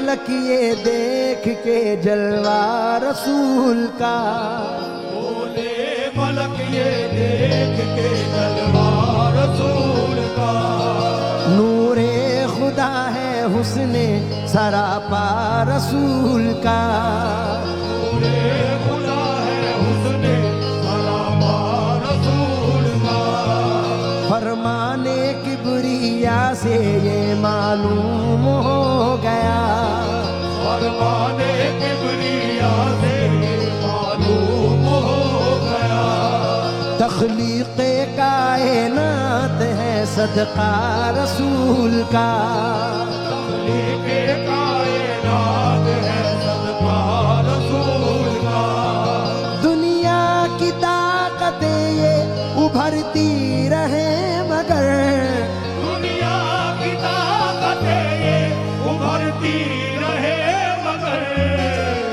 मलक ये देख के जलवा रसूल का, बोले मलक ये देख के जलवा रसूल का। नूरे खुदा है हुस्ने सरापा रसूल का, नूरे खुदा है हुस्ने सरापा रसूल का। फरमाने किबरिया से ये मालूम हो गया, फरमाने किबरिया से मालूम हो गया। तख्लीक़े कायनात है सदका रसूल का, तख्लीक़े कायनात है सदका रसूल का। दुनिया की ताकतें ये उभरती रहे मगर, दुनिया की ताकतें ये उभरती रहे मगर,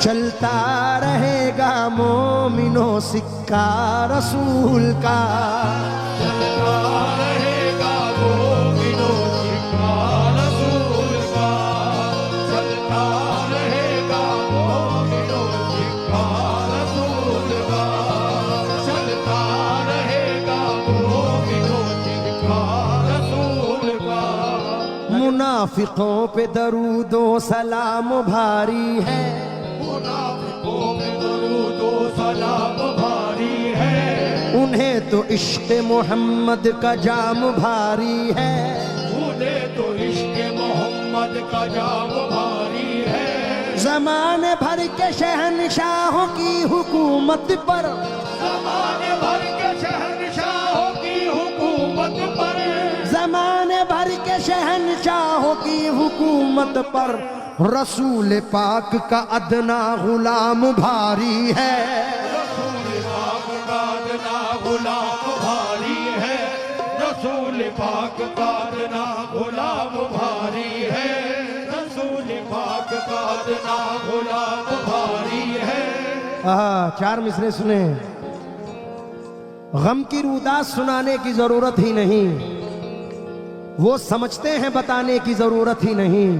चलता रहेगा मोमिनो सिक्का रसूल का, चलता रहेगा मोमिनो सिक्का रसूल का। चलता रहेगा मोमिनो सिक्का रसूल का। चलता रहेगा मोमिनो सिक्का रसूल का। मुनाफिकों पे दरूदो सलाम भारी है, मुनाफिकों में दरूदो सलाम भारी है। उन्हें तो इश्क़ मोहम्मद का जाम भारी है, उन्हें तो इश्क़ मोहम्मद का जाम भारी है। ज़माने भर के शहनशाहों की हुकूमत पर, ज़माने भर के शहंशाहों की हुकूमत पर, ज़माने भर के शहनशाहों की हुकूमत पर रसूल पाक का अदना गुलाम भारी है, रसूल पाक का अदना गुलाम भारी है। रसूल पाक का अदना गुलाम भारी है। रसूल पाक का अदना गुलाम भारी है। चार मिसरे सुने। गम की रुदास सुनाने की जरूरत ही नहीं, वो समझते हैं बताने की जरूरत ही नहीं।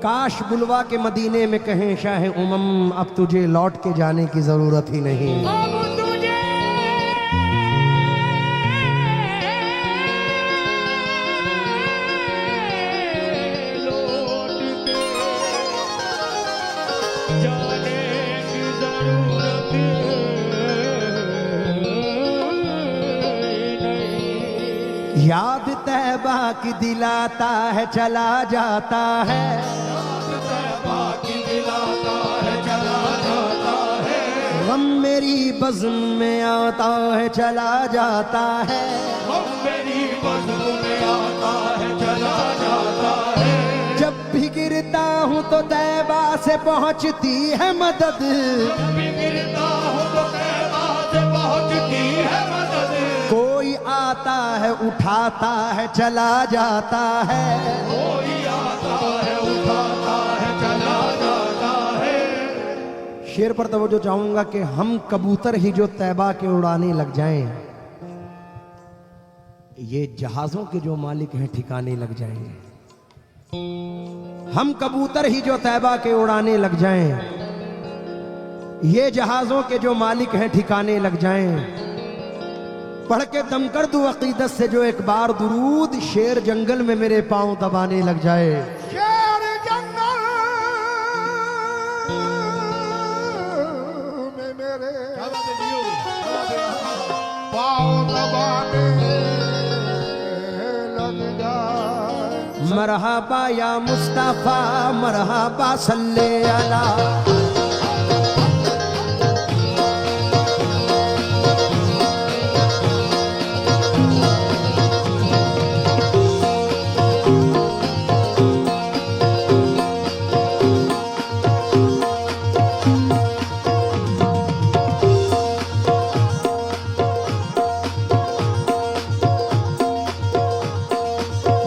काश बुलवा के मदीने में कहें शाह उमम अब तुझे लौट के जाने की जरूरत ही नहीं। अब तुझे लौट के जाने की जरूरत नहीं। याद तैबा की दिलाता है चला जाता है, बाकी दिलाता है चला जाता है। गम मेरी बज़्म में आता है चला जाता है, गम मेरी बज़्म में आता है चला जाता है। जब भी गिरता हूँ तो तैबा से पहुँचती है मदद, जब भी गिरता हूँ तो तैबा से पहुँचती है मदद। कोई आता है उठाता है चला जाता है, कोई आता है उठाता है चला जाता है। शेर पर तवज्जो चाहूंगा कि हम कबूतर ही जो तैबा के उड़ाने लग जाएं, ये जहाजों के जो मालिक हैं ठिकाने लग जाएंगे। हम कबूतर ही जो तैबा के उड़ाने लग जाएं, ये जहाजों के जो मालिक हैं ठिकाने लग जाएं। पढ़ के दम कर दूं अकीदत से जो एक बार दुरूद, शेर जंगल में मेरे पांव दबाने लग जाए। शेर जंगल में मेरे पाँव दबाने लग जाए। मरहबा या मुस्तफा मरहबा सल्ले अला,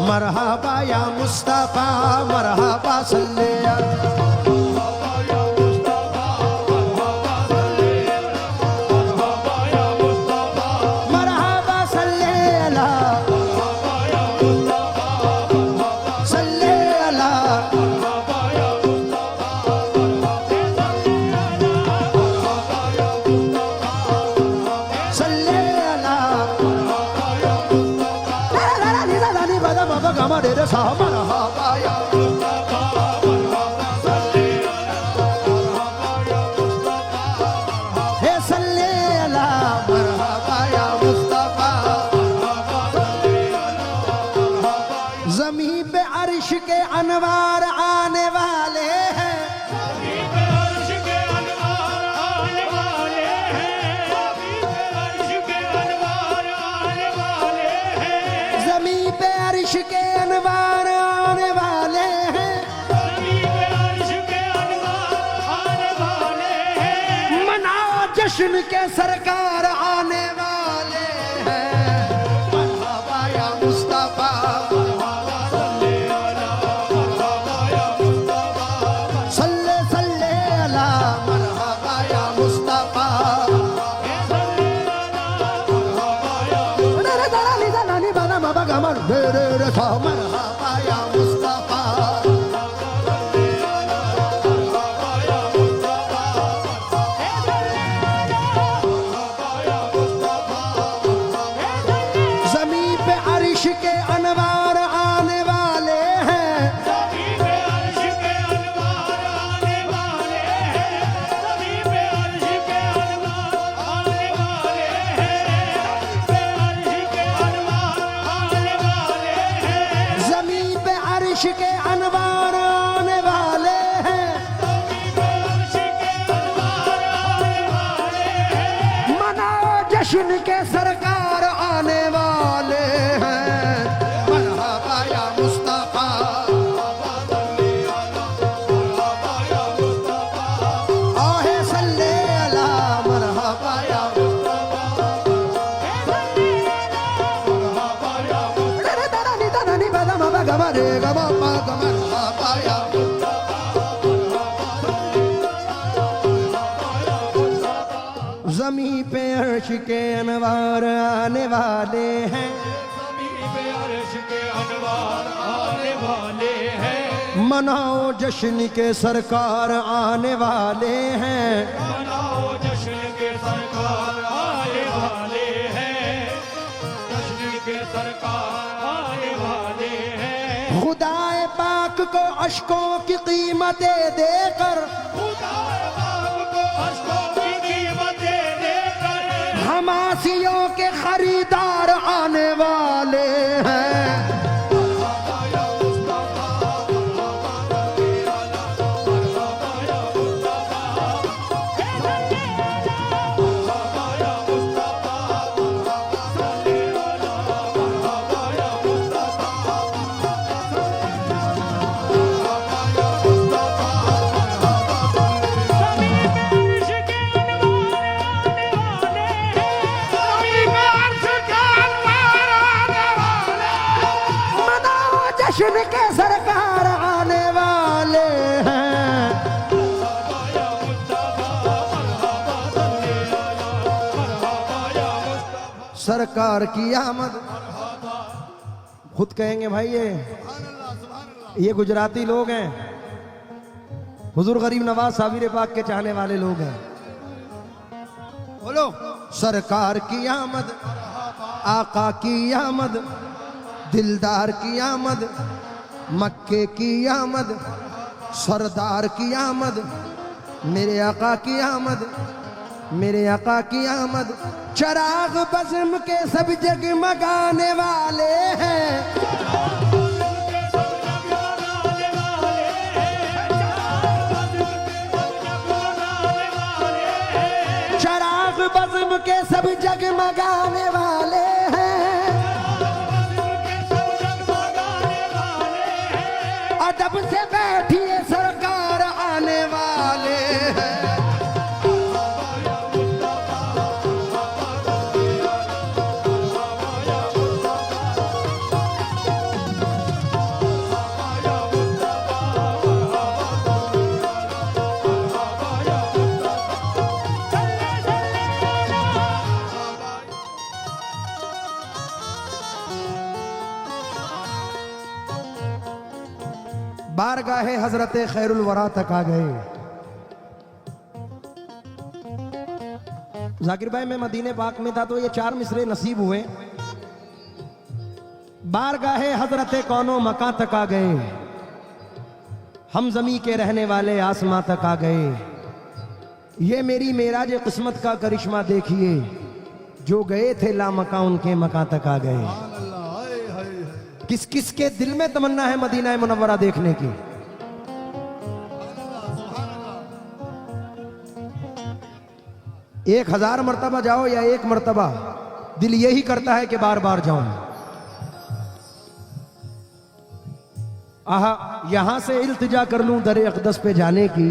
मरहबा या मुस्तफा मरहबा सल्ले अला। सा मरहबा या हे सल्ले अला मरहबा या मुस्तफा। ज़मीं पे अर्श के अनवार आने वाले हैं, ज़मीं पे अर्श के अनवार आने वाले हैं, मनाओ जश्न के सरकार आने वाले हैं। मरहबा या मुस्तफा सल्ले सल्ले अला मरहबा या मुस्तफा। रे दा नी दा नी बा दा मा बा गा मा रे रे रे सा मरहबा या मुस्तफा। ज़मीं पे अर्श के अनवार आने वाले हैं, ज़मीं पे अर्श के अनवार आने वाले हैं, मनाओ जश्न के सरकार आने वाले हैं। मरहबा या मुस्तफा आहे सल्ले अला मरहबा या रे रे दा नी दा नी बा दा मा बा गा मा रे गा मा पा गा मरहबा या ज़मीं पे अर्श के अनवार आने वाले हैं, मनाओ जश्न के सरकार आने वाले हैं। मनाओ जश्न के सरकार आने वाले हैं, जश्न के सरकार आने वाले हैं। खुदाए पाक को अश्कों की कीमतें देकर, खुदाए पाक को अश्कों की कीमतें देकर, हमासियों के खरीदार आने वाले हैं। जश्न के सरकार आने वाले हैं। सरकार की आमद, खुद कहेंगे भाई ये गुजराती लोग हैं, हुजूर गरीब नवाज साबिर पाक के चाहने वाले लोग हैं। बोलो सरकार की आमद, आका की आमद, दिलदार की आमद, मक्के की आमद, सरदार की आमद, मेरे आका की आमद, मेरे आका की आमद। चराग बज़्म के सब जगमगाने वाले हैं। चराग बज़्म के सब जगमगाने वाले हैं। अदब से बैठिए सरकार आने वाले हैं। बारगाहे हजरत खैरुल वरा तक आ गए। जाकिर भाई मैं मदीने पाक में था तो ये 4 मिसरे नसीब हुए। बारगाहे हजरत कौनो मकां तक आ गए, हम जमी के रहने वाले आसमां तक आ गए। ये मेरी मेराज किस्मत का करिश्मा देखिए, जो गए थे लामका उनके मकां तक आ गए। किस किस के दिल में तमन्ना है मदीना मुनव्वरा देखने की? 1000 मर्तबा जाओ या 1 मर्तबा, दिल यही करता है कि बार बार जाऊं। आहा, यहां से इल्तिजा कर लूं दरे अक़दस पे जाने की,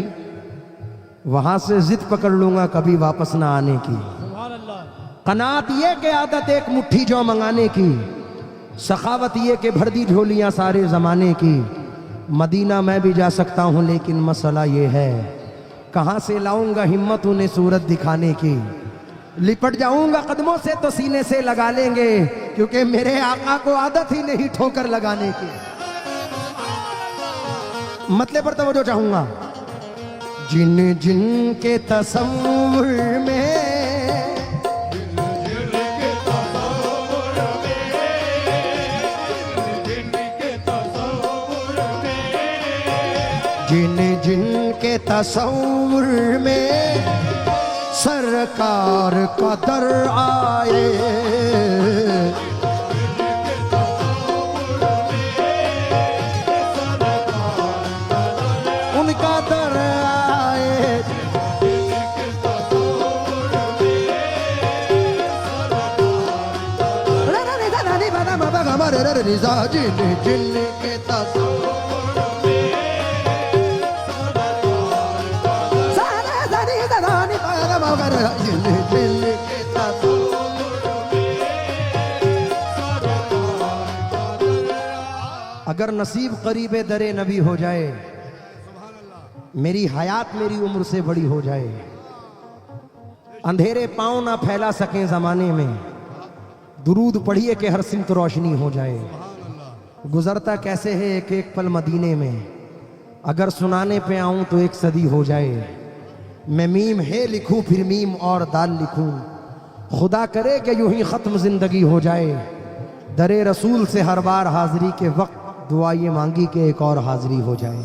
वहां से जिद पकड़ लूंगा कभी वापस ना आने की। कनात ये के आदत एक मुट्ठी जौ मंगाने की, सखावत ये के भर दी झोलियां सारे जमाने की। मदीना मैं भी जा सकता हूं लेकिन मसला ये है, कहां से लाऊंगा हिम्मत उन्हें सूरत दिखाने की। लिपट जाऊंगा कदमों से तो सीने से लगा लेंगे, क्योंकि मेरे आका को आदत ही नहीं ठोकर लगाने की। मतलब पर तवज्जो चाहूंगा। जिन जिन के तसव्वुर में, जिन जिन के तसव्वुर में सरकार का दर आए, उनका दर आए, जिन जिन के तसव्वुर अगर नसीब करीबे दरे नबी हो जाए, मेरी हयात मेरी उम्र से बड़ी हो जाए, अंधेरे पांव ना फैला सकें जमाने में, दुरूद पढ़िए कि हर सिमत रोशनी हो जाए। गुजरता कैसे है एक एक पल मदीने में, अगर सुनाने पे आऊं तो 1 सदी हो जाए। मैं मीम है लिखूं फिर मीम और दाल लिखूं, खुदा करे कि यूं ही खत्म जिंदगी हो जाए। दरे रसूल से हर बार हाजिरी के वक्त दुआ ये मांगी कि एक और हाजिरी हो जाए।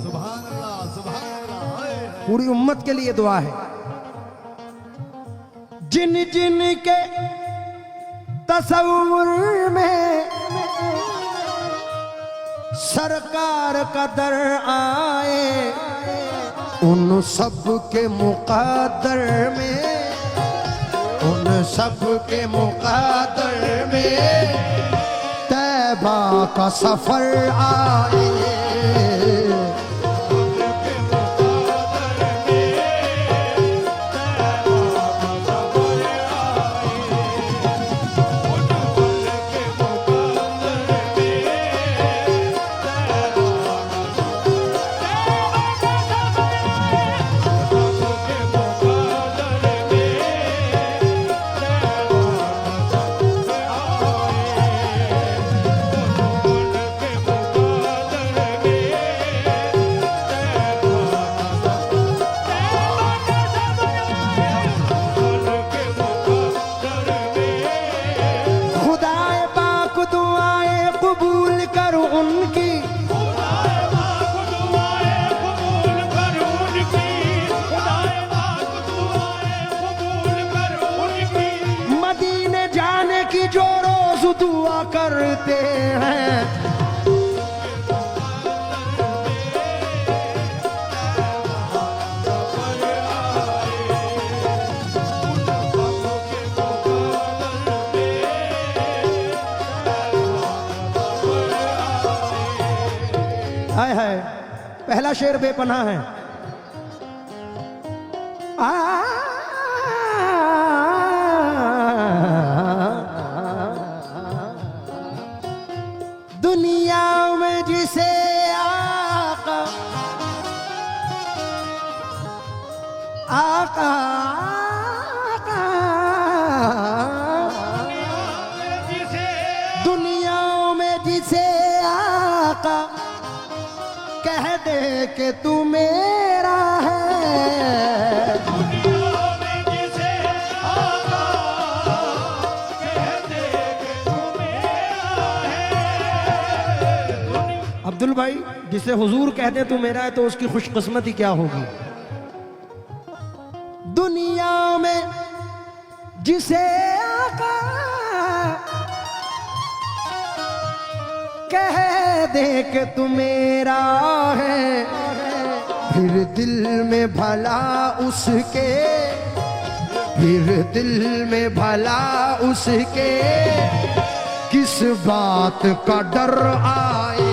पूरी उम्मत के लिए दुआ है। जिन जिन के तसव्वुर में सरकार का दर आए, उन सब के मुक़द्दर में, उन सब के मुक़द्दर में तैबा का सफर आए। दुआ करते हैं, हाय हाय। पहला शेर बेपनाह है। दुनिया में जिसे आका आका दुनिया में जिसे आका कह दे कि तू मेरा है, अब्दुल भाई, जिसे हुजूर कहते तू मेरा है तो उसकी खुशकिस्मती क्या होगी। दुनिया में जिसे आका कह दे कि तू मेरा है, फिर दिल में भला उसके, फिर दिल में भला उसके किस बात का डर आए।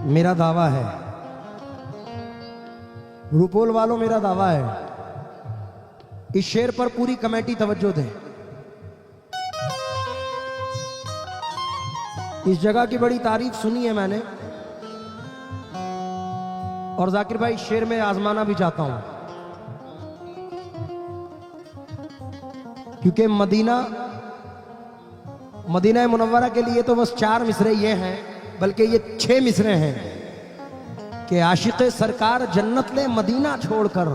मेरा दावा है, रूपोल वालों मेरा दावा है, इस शेर पर पूरी कमेटी तवज्जो दे। इस जगह की बड़ी तारीफ सुनी है मैंने, और जाकिर भाई शेर में आजमाना भी चाहता हूं, क्योंकि मदीना मुनव्वरा के लिए तो बस 4 मिसरे ये हैं, बल्कि ये 6 मिसरे हैं कि आशिक़े सरकार जन्नत ले मदीना छोड़कर,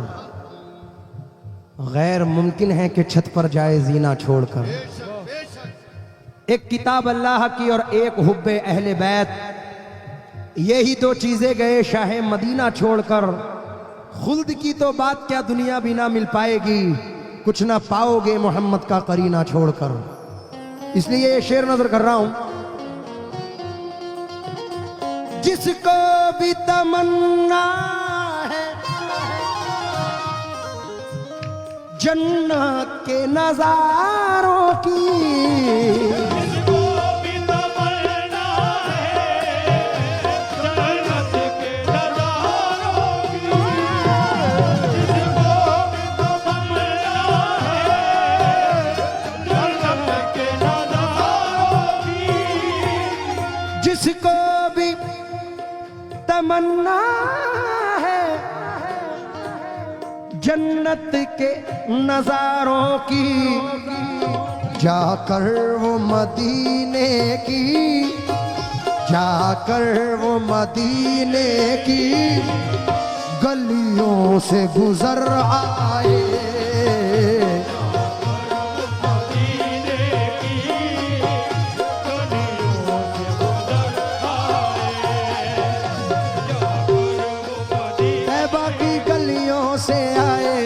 गैर मुमकिन है कि छत पर जाए जीना छोड़कर। एक किताब अल्लाह की और एक हुब्बे अहले बैत, यही 2 चीजें गए शाह मदीना छोड़कर। खुल्द की तो बात क्या दुनिया भी ना मिल पाएगी, कुछ ना पाओगे मोहम्मद का करीना छोड़कर। इसलिए ये शेर नजर कर रहा हूं। जिसको भी तमन्ना है जन्नत के नजारों की, जिसको भी तमन्ना है जन्नत के नजारों की, जिसको भी तमन्ना है जन्नत के नजारों की, जिसको भी तमन्ना है जन्नत के नजारों की, जाकर वो मदीने की, जाकर वो मदीने की गलियों से गुजर आए। से आए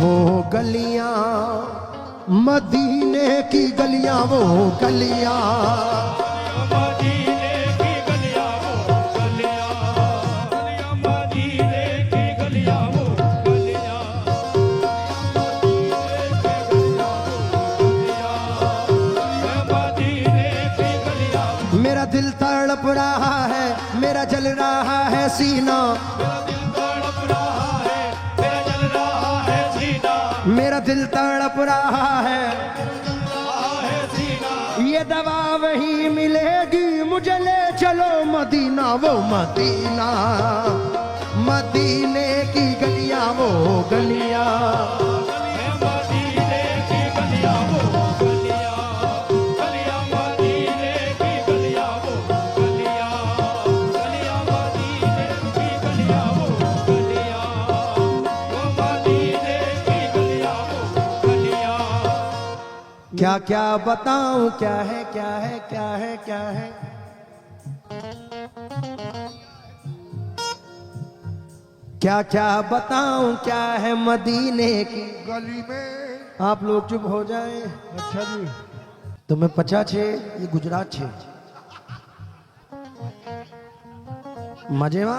वो गलियां, मदीने की गलियां, वो गलियां, मदीने की गलियां, वो गलियां, मदीने की गलियां, वो गलियां, मेरा दिल तड़प रहा है, मेरा जल रहा है सीना, मेरा दिल तड़प रहा है, ये दवा वही मिलेगी मुझे, ले चलो मदीना, वो मदीना, मदीने की गलियां, वो गलियां, मदीने की गलियां, वो गलियां, गलियां मदीने की गलियां, वो गलियां, गलियां मदीने की गलियां, वो गलियां, वो मदीने की गलियां, वो गलियां। क्या क्या बताऊं, क्या है क्या है क्या है क्या है, क्या क्या बताऊं क्या है मदीने की गली में। आप लोग चुप हो जाएं। अच्छा जी, तुम्हें पचा छे, ये गुजरात छे मजेवा।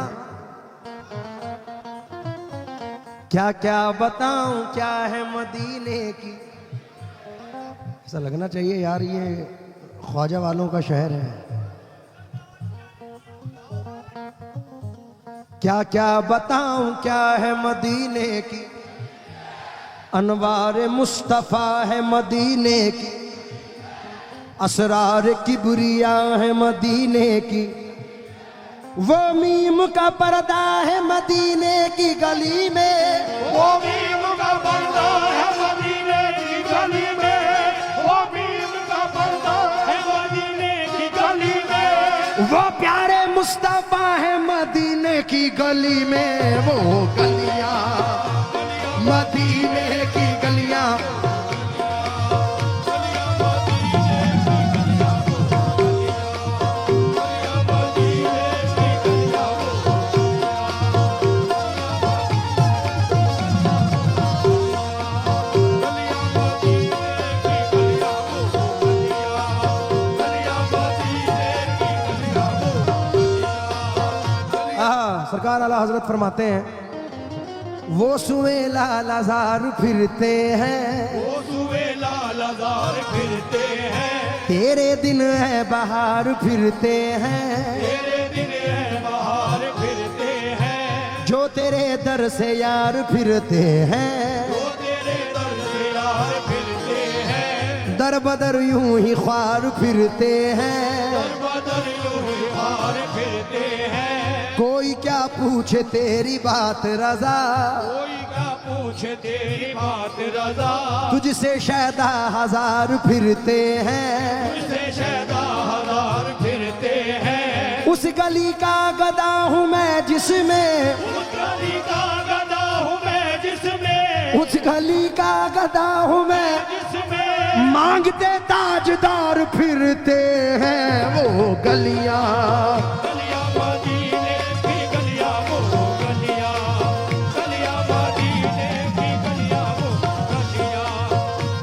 क्या क्या बताऊं क्या है मदीने की, ऐसा लगना चाहिए यार ये ख्वाजा वालों का शहर है। क्या क्या बताऊं क्या है मदीने की, अनवार मुस्तफा है मदीने की, असरार किबरिया है मदीने की, वो मीम का पर्दा है मदीने की गली में, वो भीम का पर्दा है मदीने की गली में, वो भीम का पर्दा है मदीने की गली में, वो प्यारे मुस्तफा है मदीने की गली में, वो गलियां मदीने की गलियां। सरकार आला हजरत फरमाते हैं वो सुए लालाजार फिरते हैं, वो सुबह लालाजार फिरते हैं, तेरे दिन है बहार फिरते हैं, तेरे दिन है बाहर फिरते हैं, जो तेरे दर से यार फिरते हैं, वो तेरे दर से यार फिरते हैं, दर बदर यूं ही ख्वार फिरते हैं, बदर यूं ही बाहर फिरते हैं, कोई क्या पूछे तेरी बात रजा, कोई क्या पूछे तेरी बात रजा, तुझसे शायदा हजार फिरते हैं, तुझसे शहदा हजार फिरते हैं, उस गली का गदा हूँ मैं जिसमें, उस गली का गदा हूँ मैं जिसमें, उस गली का गदा हूँ मैं, जिसमें मांगते ताजदार फिरते हैं वो गलियां। गलियां मदीने की गलियां वो गलियां, गलियां मदीने की गलियां वो गलियां,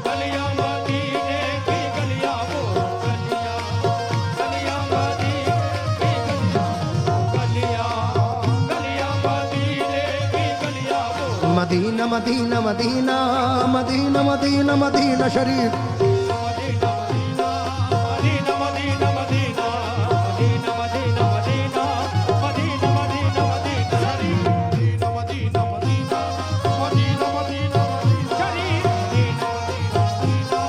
गलियां मदीने की गलियां वो गलियां, गलियां मदीने की गलियां, गलियां मदीने की गलियां वो Medina Medina Medina Medina Medina Medina शरीफ, Medina Medina Medina Medina Medina Medina Medina Medina Medina Medina शरीफ, Medina Medina Medina Medina Medina शरीफ, मदीना मदीना मदीना मदीना शरीफ, Medina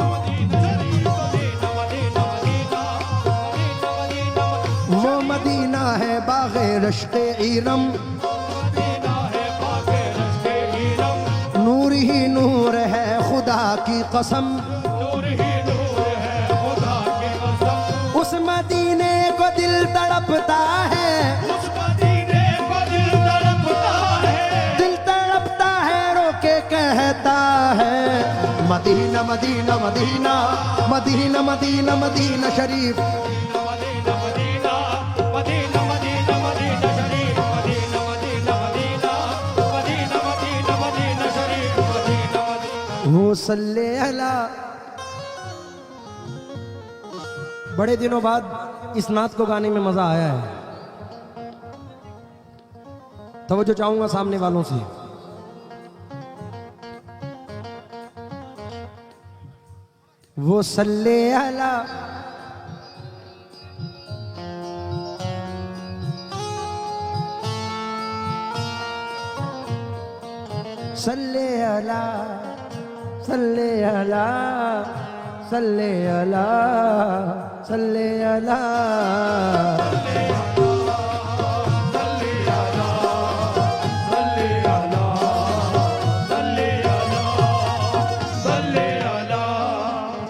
Medina Medina Medina Medina वो मदीना है बाग़े रश्ते Iram, Medina है बाग़े रश्ते इरम, नूर ही नूर है खुदा की कसम, नूर ही नूर है खुदा की कसम, उस मदीने को दिल तड़पता है, उस मदीने को दिल तड़पता है, दिल तड़पता है रो के कहता है Medina Medina Medina Medina Medina Medina शरीफ, Medina Medina Medina Medina Medina शरीफ, Medina Medina Medina Medina Medina Medina शरीफ, मदीना मदीना। वो सल्ले अला। बड़े दिनों बाद इस नात को गाने में मजा आया है, तवज्जो चाहूंगा सामने वालों से। वो सल्ले अला सल्ले अला सल्ले अला सल्ले अला सल्ले अला।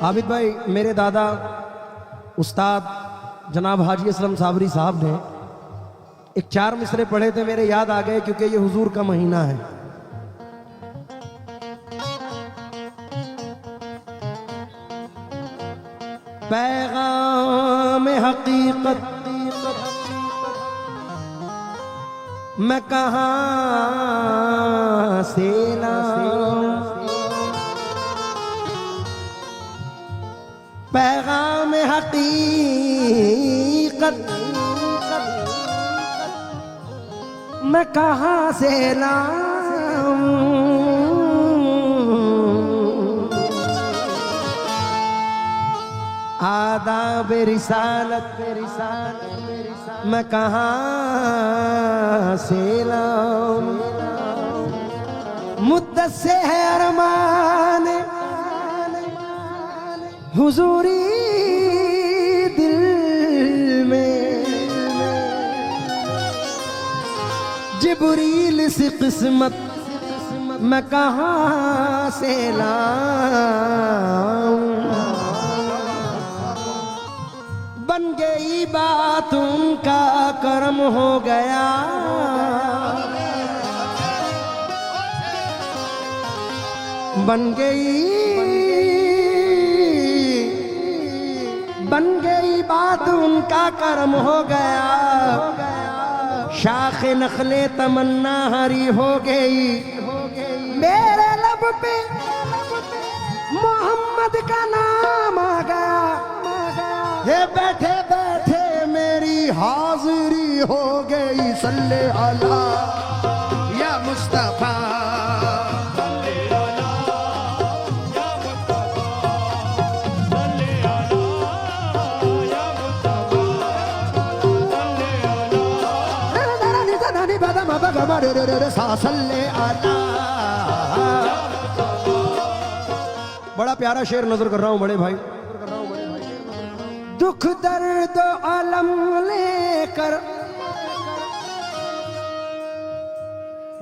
आबिद भाई, मेरे दादा उस्ताद जनाब हाजी असलम साबरी साहब ने एक 4 मिसरे पढ़े थे, मेरे याद आ गए क्योंकि ये हुजूर का महीना है। पैगाम हकीकत मैं कहां से लाऊं, पैगाम हकीकत मैं कहां से लाऊं, आदाब रिसालत मैं कहाँ से लाऊं। मुद्दत से है अरमान हुजूरी दिल में, जिब्रील से किस्मत मैं कहाँ से लाऊं। बन गई बात उनका करम हो गया, बन गई बात उनका करम हो गया। शाख नखले तमन्ना हरी हो गई, मेरे लब पे मोहम्मद का नाम आ गया। ये बैठे बैठे मेरी हाजिरी हो गई। सल्ले अला या मुस्तफा, सल्ले अला या मुस्तफा, सल्ले अला या मुस्तफा, सल्ले अला। बड़ा प्यारा शेर नजर कर रहा हूं बड़े भाई। दुख दर्द अलम लेकर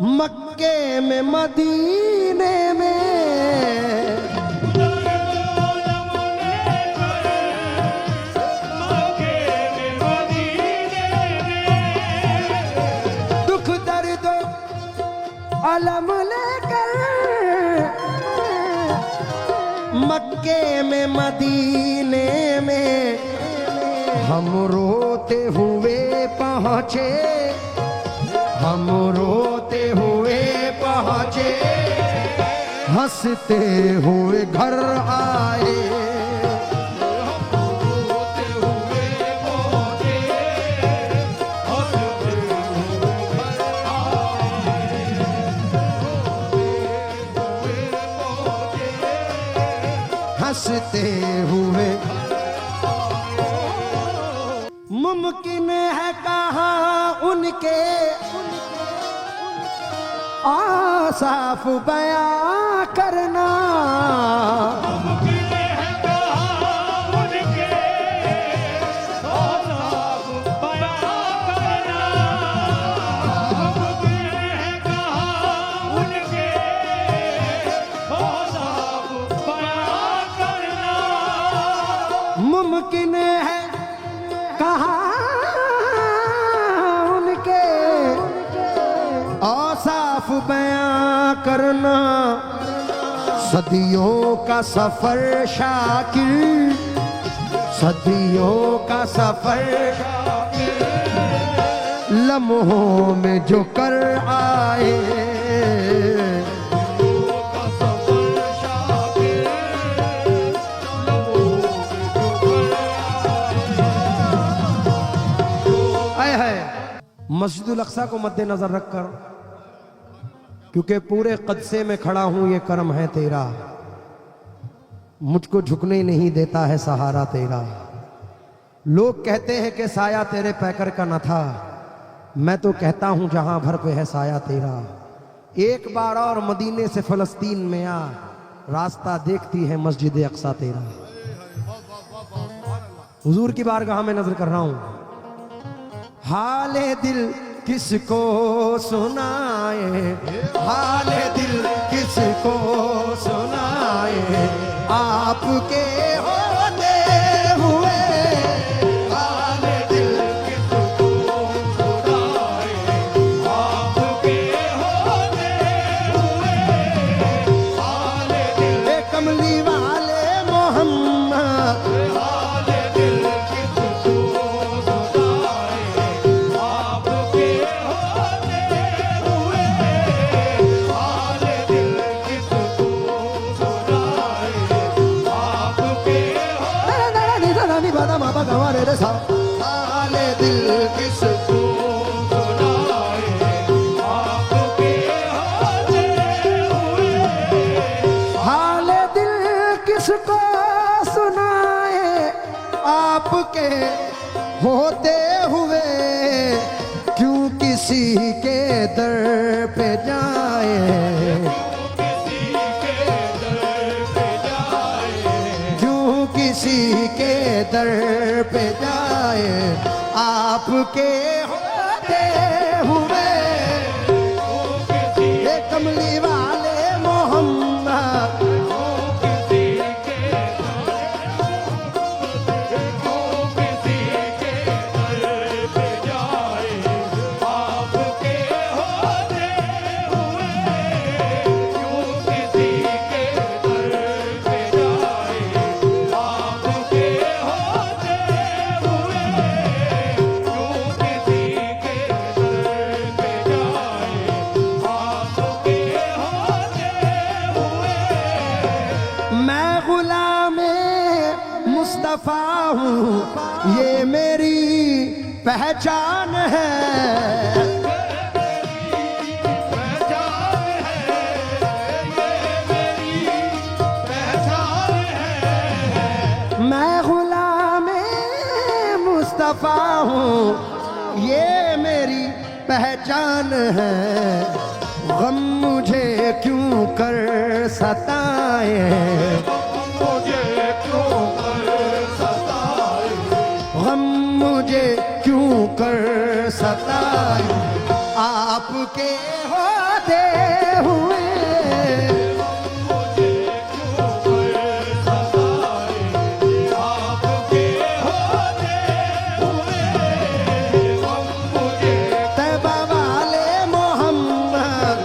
मक्के में मदीने में, दुख दर्द अलम लेकर मक्के में मदीने में हम रोते हुए पहुँचे, हम रोते हुए पहुँचे, हंसते हुए घर आए। हंसते हुए मुमकिन है कहाँ उनके आसाफ बयां करना। मुमकिन है कहाँ उनके आसाफ बयां करना, मुमकिन है कहाँ उनके आसाफ बयां करना, मुमकिन है कहाँ उनके औसाफ बयां करना। सदियों का सफर शाकिर, सदियों का सफर लम्हों में जो कर आए। मस्जिदुल अक्सा को मद्देनजर रखकर, क्योंकि पूरे कदसे में खड़ा हूं, ये करम है तेरा, मुझको झुकने नहीं देता है सहारा तेरा। लोग कहते हैं कि साया तेरे पैकर का न था, मैं तो कहता हूं जहां भर पे है साया तेरा। एक बार और मदीने से फलस्तीन में आ, रास्ता देखती है मस्जिद अक्सा तेरा। हुजूर की बारगाह में नजर कर रहा हूं। हाले दिल किसको सुनाए, हाले दिल किसको सुनाए, आपके होते हुए। हाले दिल किसको सुनाए, आपके होते हुए। हाले दिल कमली वाले मोहम्मद, हाले दिल किसको सुनाए, आपके होते हुए। हाले दिल किसको सुनाए, आपके हाले दिल किसको सुनाए, आपके होते हुए। हाले दिल किसको सुनाए, आपके होते हुए क्यों किसी के दर पे जाए, किसी के दर पे जाए, क्यों किसी के दर पे जाए, आपके होते हुए ये कमली वाले मोहम्मद, किसी के दर पे जाए, आपके होते हुए क्यों किसी के दर पे जाए, आपके होते हुए क्यों किसी के दर पे जाए, आपके होते हुए। मैं गुलामे मुस्तफा हूँ, ये मेरी पहचान है, पहचान है, ये मेरी पहचान है। मैं गुलामे मुस्तफा हूँ, ये मेरी पहचान है। गम मुझे क्यों कर सताए, मुझे क्यों कर सताए, गम मुझे क्यों कर सताए, आपके होते हुए मुझे क्यों कर सताए, आपके होते हुए गम मुझे, तैबा वाले मोहम्मद,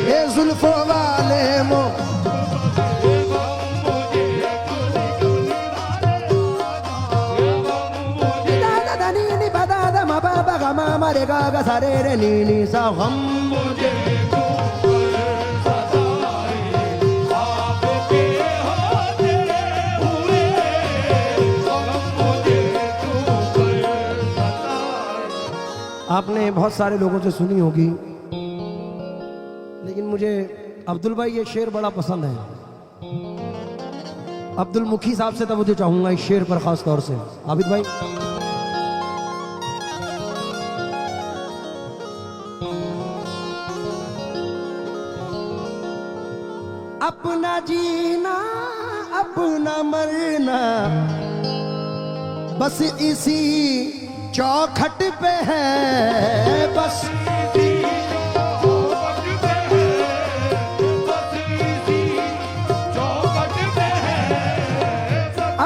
ये जुल्फों वाले मरे गा गा सारे रे नी नी सा गम मुझे क्यों कर सताए, आपके होते हुए गम मुझे क्यों कर सताए। आपने बहुत सारे लोगों से सुनी होगी, लेकिन मुझे अब्दुल भाई ये शेर बड़ा पसंद है। अब्दुल मुखी साहब से तवज्जो चाहूंगा इस शेर पर खास तौर से। आबिद भाई, अपना जीना अपना मरना बस इसी चौखट पे है, बस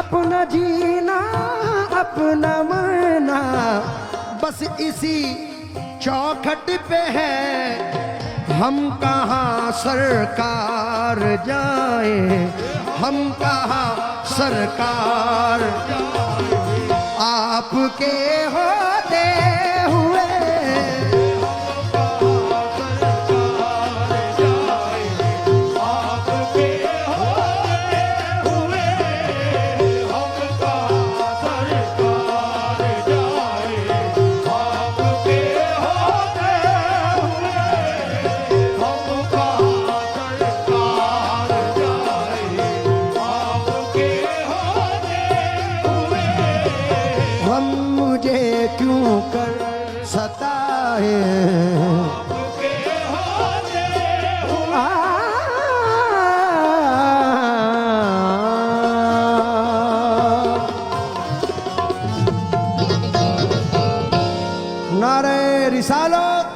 अपना जीना अपना मरना बस इसी चौखट पे है। हम कहाँ सरकार जाए, हम कहाँ सरकार, आपके होते हुए हम मुझे क्यों कर सताए, नारे रिसालत